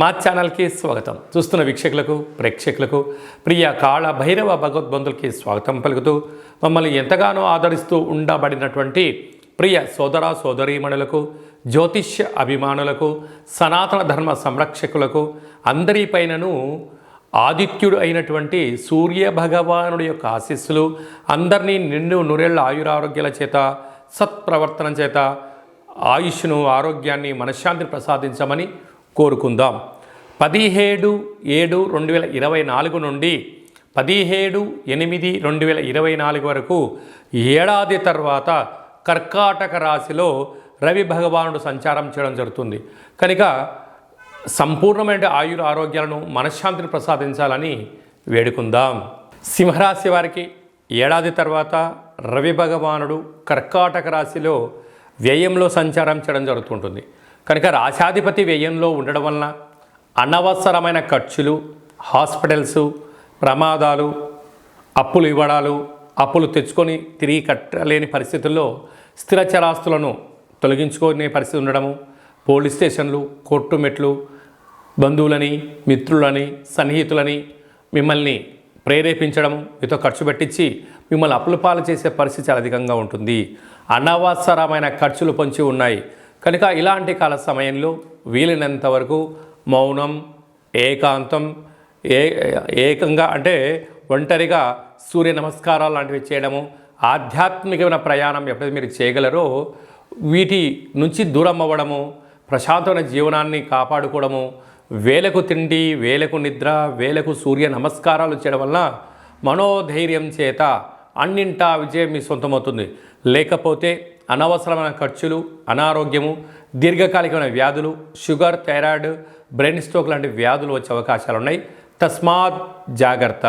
మా ఛానల్కి స్వాగతం. చూస్తున్న వీక్షకులకు ప్రేక్షకులకు ప్రియ కాళ భైరవ భగవద్బంధులకి స్వాగతం పలుకుతూ మమ్మల్ని ఎంతగానో ఆదరిస్తూ ఉండబడినటువంటి ప్రియ సోదర సోదరీమణులకు, జ్యోతిష్య అభిమానులకు, సనాతన ధర్మ సంరక్షకులకు అందరిపైనను ఆదిత్యుడు అయినటువంటి సూర్య భగవానుడి యొక్క ఆశీస్సులు అందరినీ నిండు నూరేళ్ల ఆయురారోగ్యాల చేత, సత్ప్రవర్తన చేత ఆయుష్ను, ఆరోగ్యాన్ని, మనశ్శాంతిని ప్రసాదించమని కోరుకుందాం. 17/7/2024 నుండి 17/8/2024 వరకు ఏడాది తర్వాత కర్కాటక రాశిలో రవి భగవానుడు సంచారం చేయడం జరుగుతుంది. కనుక సంపూర్ణమైన ఆయుర ఆరోగ్యాలను, మనశ్శాంతిని ప్రసాదించాలని వేడుకుందాం. సింహరాశి వారికి ఏడాది తర్వాత రవి భగవానుడు కర్కాటక రాశిలో వ్యయంలో సంచారం చేయడం జరుగుతుంటుంది. కనుక రాశాధిపతి వ్యయంలో ఉండడం వలన అనవసరమైన ఖర్చులు, హాస్పిటల్స్, ప్రమాదాలు, అప్పులు ఇవ్వడాలు, అప్పులు తెచ్చుకొని తిరిగి కట్టలేని పరిస్థితుల్లో స్థిర చరాస్తులను తొలగించుకునే పరిస్థితి ఉండడము, పోలీస్ స్టేషన్లు, కోర్టు మెట్లు, బంధువులని, మిత్రులని, సన్నిహితులని మిమ్మల్ని ప్రేరేపించడము, మీతో ఖర్చు పెట్టించి మిమ్మల్ని అప్పుల పాలు చేసే పరిస్థితి చాలా అధికంగా ఉంటుంది. అనవసరమైన ఖర్చులు పొంచి ఉన్నాయి. కనుక ఇలాంటి కాల సమయంలో వీలైనంత వరకు మౌనం, ఏకాంతం, ఏకంగా అంటే ఒంటరిగా సూర్య నమస్కారాలు లాంటివి చేయడము, ఆధ్యాత్మికమైన ప్రయాణం ఎప్పుడైతే మీరు చేయగలరో వీటి నుంచి దూరం అవ్వడము, ప్రశాంతమైన జీవనాన్ని కాపాడుకోవడము, వేలకు తిండి, వేలకు నిద్ర, వేలకు సూర్య నమస్కారాలు చేయడం వల్ల మనోధైర్యం చేత అన్నింటా విజయం మీ సొంతమవుతుంది. లేకపోతే అనవసరమైన ఖర్చులు, అనారోగ్యము, దీర్ఘకాలికమైన వ్యాధులు, షుగర్, థైరాయిడ్, బ్రెయిన్ స్ట్రోక్ లాంటి వ్యాధులు వచ్చే అవకాశాలు ఉన్నాయి. తస్మాత్ జాగ్రత్త.